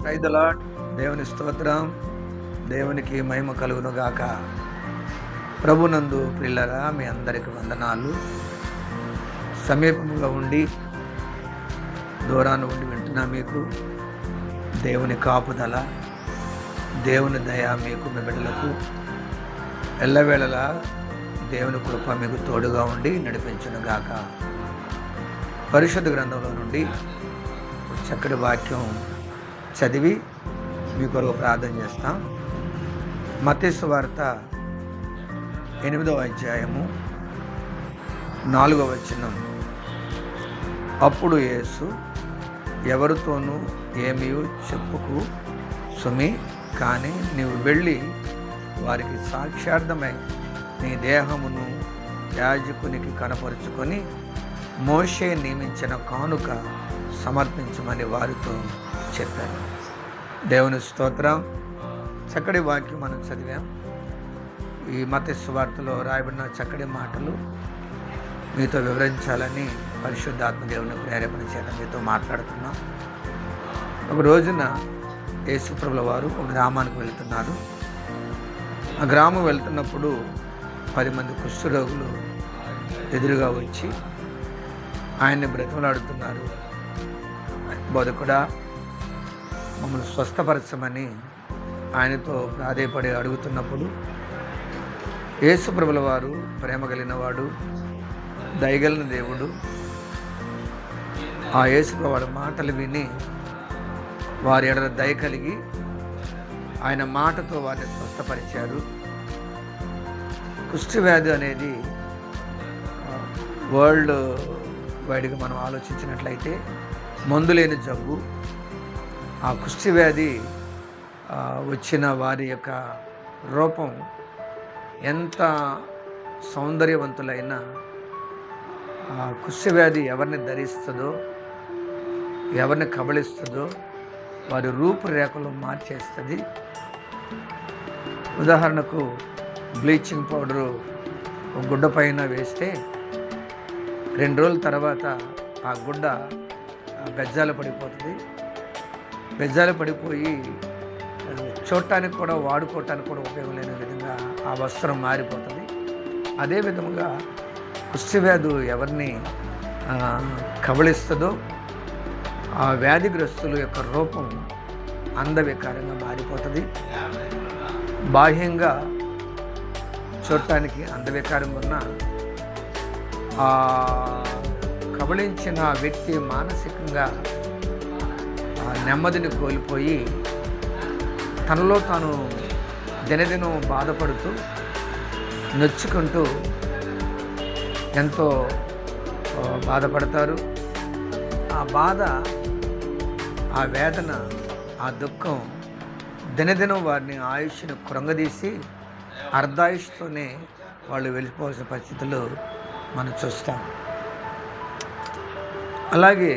Praise the lord. దేవుని స్తోత్రం. దేవునికి మహిమ కలుగును గాక. ప్రభునందు ప్రియులారా, మీ అందరికి వందనాలు. సమీపంగా ఉండి దూరాన ఉండి వింటున్నా మీకు దేవుని కాపుదల, దేవుని దయ మీకు మీ బిడ్డలకు ఎల్లవేళలా దేవుని కృప మీకు తోడుగా ఉండి నడిపించును గాక. పరిశుద్ధ గ్రంథంలో నుండి చక్కటి వాక్యం చదివి మీ కొరకు ప్రార్థన చేస్తాం. మత్తయి సువార్త 8వ అధ్యాయము 4వ వచనం. అప్పుడు యేసు, ఎవరితోనూ ఏమీ చెప్పుకు సుమి, కానీ నీవు వెళ్ళి వారికి సాక్ష్యార్థమై నీ దేహమును యాజకునికి కనపరుచుకొని మోషే నియమించిన కానుక సమర్పించమని వారితో చెప్పాను. దేవుని స్తోత్రం. చక్కటి వాక్యం మనం చదివాం. ఈ మత్తయి సువార్తలో రాయబడిన చక్కటి మాటలు మీతో వివరించాలని పరిశుద్ధాత్మ దేవుని ప్రేరేపణ చేత మీతో మాట్లాడుతున్నాం. ఒక రోజున యేసుప్రభుల వారు ఒక గ్రామానికి వెళ్తున్నారు. ఆ గ్రామం వెళ్తున్నప్పుడు 10 మంది కుష్ఠరోగులు ఎదురుగా వచ్చి ఆయన్ని బ్రతిమలాడుతున్నారు. బోధకుడా, మమ్మల్ని స్వస్థపరచమని ఆయనతో ప్రాధేయపడి అడుగుతున్నప్పుడు యేసుప్రభుల వారు ప్రేమ కలిగిన వాడు, దయగలిగిన దేవుడు. ఆ యేసుప్రభు వారి మాటలు విని వారి ఎడల దయ కలిగి ఆయన మాటతో వారిని స్వస్థపరిచారు. కుష్ఠవ్యాధి అనేది వరల్డ్ వైడ్గా మనం ఆలోచించినట్లయితే మందులేని జబ్బు. ఆ కుష్ఠవ్యాధి వచ్చిన వారి యొక్క రూపం ఎంత సౌందర్యవంతులైనా ఆ కుష్ఠవ్యాధి ఎవరిని ధరిస్తుందో, ఎవరిని కబళిస్తుందో వారి రూపురేఖలు మార్చేస్తుంది. ఉదాహరణకు బ్లీచింగ్ పౌడరు గుడ్డ పైన వేస్తే 2 రోజుల తర్వాత ఆ గుడ్డ బెజ్జాలు పడిపోతుంది. బెజ్జాలు పడిపోయి చూడటానికి కూడా, వాడుకోవటానికి కూడా ఉపయోగం లేని విధంగా ఆ వస్త్రం మారిపోతుంది. అదే విధముగా కుష్ఠవ్యాధి ఎవరిని కబళిస్తుందో ఆ వ్యాధిగ్రస్తుల యొక్క రూపం అందవికారంగా మారిపోతుంది. బాహ్యంగా చూడటానికి అందవికారంగా ఉన్న ఆ కబళించిన వ్యక్తి మానసికంగా నెమ్మదిని కోల్పోయి తనలో తాను దినదినం బాధపడుతూ నొచ్చుకుంటూ ఎంతో బాధపడతారు. ఆ బాధ, ఆ వేదన, ఆ దుఃఖం దినదినం వారిని ఆయుష్ను కృంగదీసి అర్ధాయుష్తోనే వాళ్ళు వెళ్ళిపోవాల్సిన పరిస్థితులు మనం చూస్తాం. అలాగే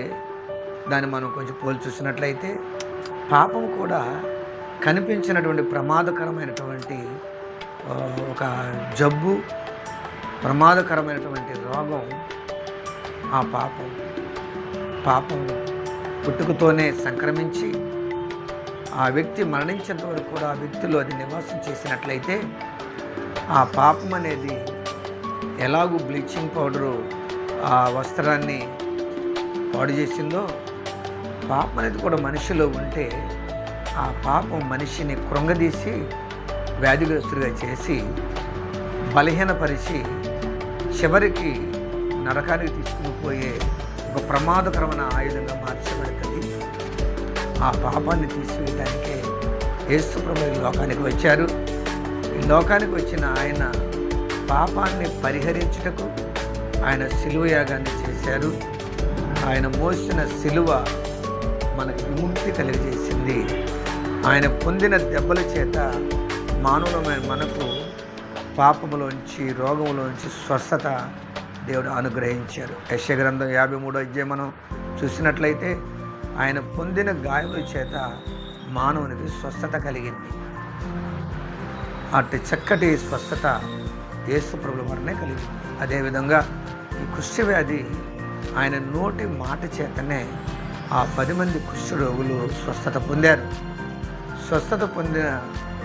దాన్ని మనం కొంచెం పోల్చి చూసినట్లయితే పాపం కూడా కనిపించినటువంటి ప్రమాదకరమైనటువంటి ఒక జబ్బు, ప్రమాదకరమైనటువంటి రోగం ఆ పాపం పుట్టుకతోనే సంక్రమించి ఆ వ్యక్తి మరణించేంత వరకు కూడా ఆ వ్యక్తిలో అది నివాసం చేసినట్లయితే ఆ పాపం అనేది ఎలాగూ బ్లీచింగ్ పౌడరు ఆ వస్త్రాన్ని పాడు చేసిందో, పాపం అనేది కూడా మనిషిలో ఉంటే ఆ పాపం మనిషిని కృంగదీసి వ్యాధిగ్రస్తుడిగా చేసి బలహీనపరిచి చివరికి నరకానికి తీసుకుని పోయే ఒక ప్రమాదకరమైన ఆయుధంగా మార్చబడుతుంది. ఆ పాపాన్ని తీసివేయడానికే యేసుప్రభువు ఈ లోకానికి వచ్చారు. ఈ లోకానికి వచ్చిన ఆయన పాపాన్ని పరిహరించుటకు ఆయన శిలువ యాగాన్ని చేశారు. ఆయన మోసిన శిలువ మనకు విముక్తి కలిగజేసింది. ఆయన పొందిన దెబ్బల చేత మానవులమైన మనకు పాపములోంచి, రోగములోంచి స్వస్థత దేవుడు అనుగ్రహించారు. యెషయా గ్రంథం 53వ అధ్యాయం మనం చూసినట్లయితే ఆయన పొందిన గాయముల చేత మానవునికి స్వస్థత కలిగింది. అట్టి చక్కటి స్వస్థత యేసుప్రభుల వలనే కలిగింది. అదేవిధంగా ఈ కుష్ఠవ్యాధి ఆయన నోటి మాట చేతనే ఆ 10 మంది కుష్ఠరోగులు స్వస్థత పొందారు. స్వస్థత పొందిన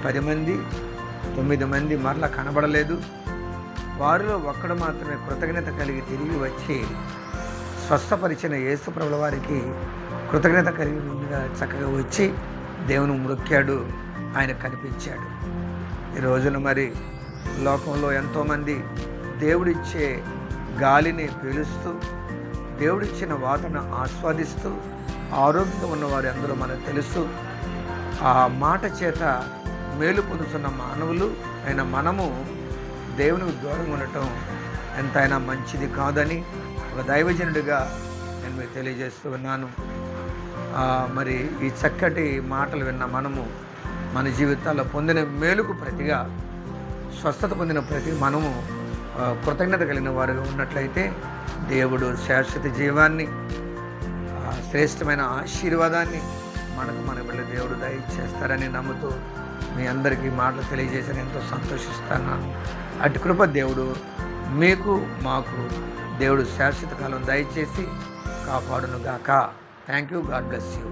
10 మంది 9 మంది మరలా కనబడలేదు. వారిలో ఒక్కడు మాత్రమే కృతజ్ఞత కలిగి తిరిగి వచ్చి స్వస్థపరిచిన యేసు ప్రభుల వారికి కృతజ్ఞత కలిగి ముందుగా చక్కగా వచ్చి దేవుని మొక్కాడు, ఆయన కనిపించాడు. ఈ రోజున మరి లోకంలో ఎంతోమంది దేవుడిచ్చే గాలిని పీలుస్తూ, దేవుడిచ్చిన వాతను ఆస్వాదిస్తూ ఆరోగ్యంగా ఉన్నవారు అందరూ మనకు తెలుసు. ఆ మాట చేత మేలు పొందుతున్న మానవులు అయిన మనము దేవునికి దూరంగా ఉండటం ఎంతైనా మంచిది కాదని ఒక దైవజనుడిగా నేను మీకు తెలియజేస్తూ ఉన్నాను. మరి ఈ చక్కటి మాటలు విన్న మనము మన జీవితాల్లో పొందిన మేలుకు ప్రతిగా స్వస్థత పొందిన ప్రతి మనము కృతజ్ఞత కలిగిన వారుగా ఉన్నట్లయితే దేవుడు శాశ్వత జీవాన్ని, శ్రేష్టమైన ఆశీర్వాదాన్ని మన వెళ్ళి దేవుడు దయచేస్తారని నమ్ముతూ మీ అందరికీ మాటలు తెలియజేసి ఎంతో సంతోషిస్తున్నాను. అటు కృప దేవుడు మీకు మాకు దేవుడు శాశ్వత కాలం దయచేసి కాపాడునుగాక. Thank you. God bless you.